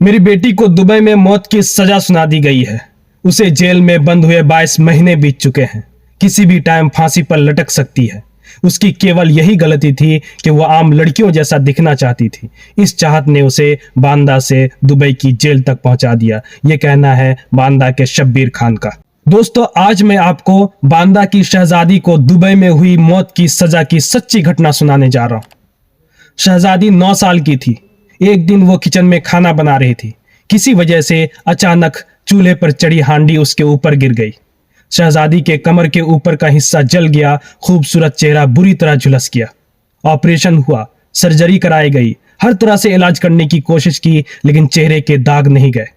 मेरी बेटी को दुबई में मौत की सजा सुना दी गई है। उसे जेल में बंद हुए 22 महीने बीत चुके हैं। किसी भी टाइम फांसी पर लटक सकती है। उसकी केवल यही गलती थी कि वो आम लड़कियों जैसा दिखना चाहती थी। इस चाहत ने उसे बांदा से दुबई की जेल तक पहुंचा दिया। ये कहना है बांदा के शब्बीर खान का। दोस्तों, आज मैं आपको बांदा की शहजादी को दुबई में हुई मौत की सजा की सच्ची घटना सुनाने जा रहा हूं। शहजादी 9 साल की थी। एक दिन वो किचन में खाना बना रही थी। किसी वजह से अचानक चूल्हे पर चढ़ी हांडी उसके ऊपर गिर गई। शहजादी के कमर के ऊपर का हिस्सा जल गया। खूबसूरत चेहरा बुरी तरह झुलस गया। ऑपरेशन हुआ, सर्जरी कराई गई, हर तरह से इलाज करने की कोशिश की, लेकिन चेहरे के दाग नहीं गए।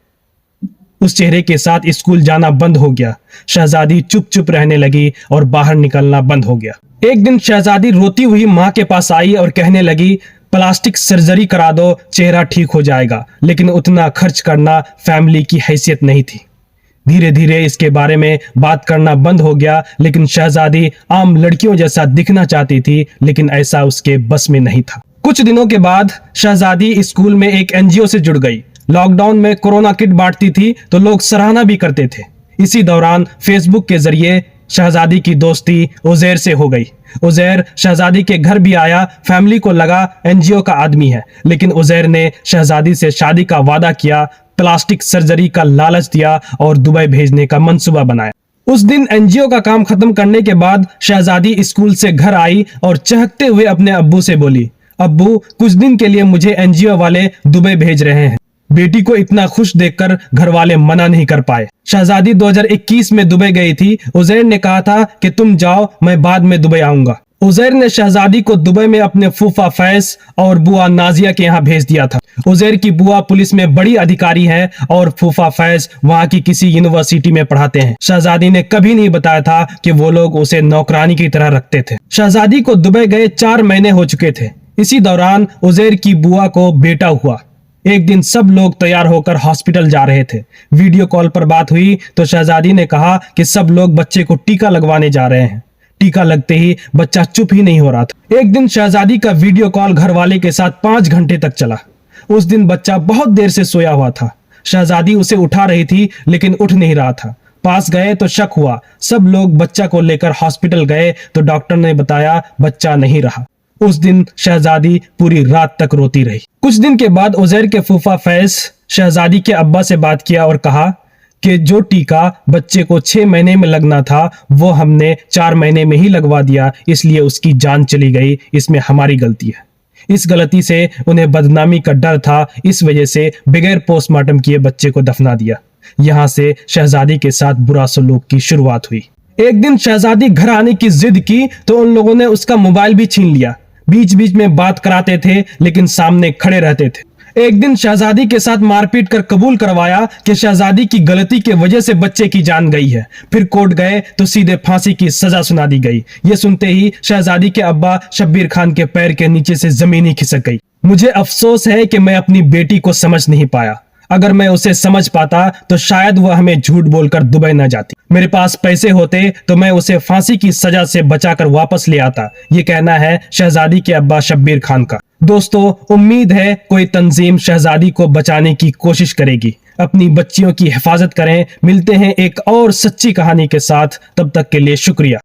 उस चेहरे के साथ स्कूल जाना बंद हो गया। शहजादी चुप चुप रहने लगी और बाहर निकलना बंद हो गया। एक दिन शहजादी रोती हुई मां के पास आई और कहने लगी, प्लास्टिक सर्जरी करा दो, चेहरा ठीक हो जाएगा। लेकिन उतना खर्च करना फैमिली की हैसियत नहीं थी। धीरे धीरे इसके बारे में बात करना बंद हो गया। लेकिन शहजादी आम लड़कियों जैसा दिखना चाहती थी, लेकिन ऐसा उसके बस में नहीं था। कुछ दिनों के बाद शहजादी स्कूल में एक एनजीओ से जुड़ गई। लॉकडाउन में कोरोना किट बांटती थी तो लोग सराहना भी करते थे। इसी दौरान फेसबुक के जरिए शहजादी की दोस्ती उजैर से हो गई। उजैर शहजादी के घर भी आया। फैमिली को लगा एनजीओ का आदमी है, लेकिन उजैर ने शहजादी से शादी का वादा किया, प्लास्टिक सर्जरी का लालच दिया और दुबई भेजने का मंसूबा बनाया। उस दिन एनजीओ का काम खत्म करने के बाद शहजादी स्कूल से घर आई और चहकते हुए अपने अब्बू से बोली, अब्बू, कुछ दिन के लिए मुझे एनजीओ वाले दुबई भेज रहे हैं। बेटी को इतना खुश देखकर घर वाले मना नहीं कर पाए। शहजादी 2021 में दुबई गई थी। उजैर ने कहा था कि तुम जाओ, मैं बाद में दुबई आऊंगा। उजैर ने शहजादी को दुबई में अपने फूफा फैज और बुआ नाजिया के यहाँ भेज दिया था। उजैर की बुआ पुलिस में बड़ी अधिकारी है और फूफा फैज वहाँ की किसी यूनिवर्सिटी में पढ़ाते हैं। शहजादी ने कभी नहीं बताया था कि वो लोग उसे नौकरानी की तरह रखते थे। शहजादी को दुबई गए 4 महीने हो चुके थे। इसी दौरान उजैर की बुआ को बेटा हुआ। एक दिन सब लोग तैयार होकर हॉस्पिटल जा रहे थे। वीडियो कॉल पर बात हुई तो शहजादी ने कहा कि सब लोग बच्चे को टीका लगवाने जा रहे हैं। टीका लगते ही बच्चा चुप ही नहीं हो रहा था। एक दिन शहजादी का वीडियो कॉल घरवाले के साथ 5 घंटे तक चला। उस दिन बच्चा बहुत देर से सोया हुआ था। शहजादी उसे उठा रही थी, लेकिन उठ नहीं रहा था। पास गए तो शक हुआ। सब लोग बच्चा को लेकर हॉस्पिटल गए तो डॉक्टर ने बताया बच्चा नहीं रहा। उस दिन शहजादी पूरी रात तक रोती रही। कुछ दिन के बाद उजैर के फूफा फैज शहजादी के अब्बा से बात किया और कहा कि जो टीका बच्चे को 6 महीने में लगना था वो हमने 4 महीने में ही लगवा दिया, इसलिए उसकी जान चली गई। इसमें हमारी गलती है। इस गलती से उन्हें बदनामी का डर था, इस वजह से बगैर पोस्टमार्टम किए बच्चे को दफना दिया। यहाँ से शहजादी के साथ बुरा सलूक की शुरुआत हुई। एक दिन शहजादी घर आने की जिद की तो उन लोगों ने उसका मोबाइल भी छीन लिया। बीच बीच में बात कराते थे, लेकिन सामने खड़े रहते थे। एक दिन शहजादी के साथ मारपीट कर कबूल करवाया कि शहजादी की गलती के वजह से बच्चे की जान गई है। फिर कोर्ट गए तो सीधे फांसी की सजा सुना दी गई। ये सुनते ही शहजादी के अब्बा शब्बीर खान के पैर के नीचे से जमीन ही खिसक गई। मुझे अफसोस है कि मैं अपनी बेटी को समझ नहीं पाया। अगर मैं उसे समझ पाता तो शायद वह हमें झूठ बोलकर दुबई न जाती। मेरे पास पैसे होते तो मैं उसे फांसी की सजा से बचाकर वापस ले आता। ये कहना है शहजादी के अब्बा शब्बीर खान का। दोस्तों, उम्मीद है कोई तंजीम शहजादी को बचाने की कोशिश करेगी। अपनी बच्चियों की हिफाजत करें। मिलते हैं एक और सच्ची कहानी के साथ। तब तक के लिए शुक्रिया।